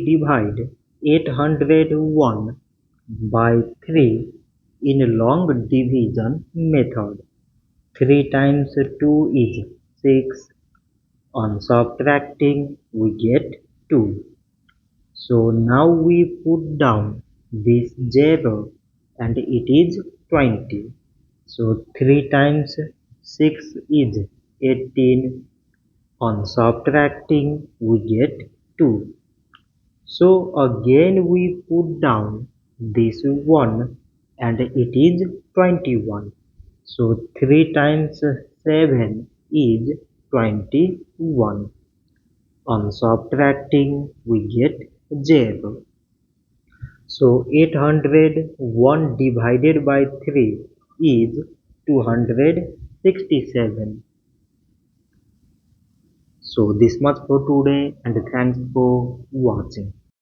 Divide 801 by 3 in long division method. 3 times 2 is 6. On subtracting we get 2. So now we put down this 0 and it is 20. So 3 times 6 is 18. On subtracting we get 2. So again we put down this 1 and it is 21. So 3 times 7 is 21. On subtracting we get 0. So 801 divided by 3 is 267. So this much for today and thanks for watching.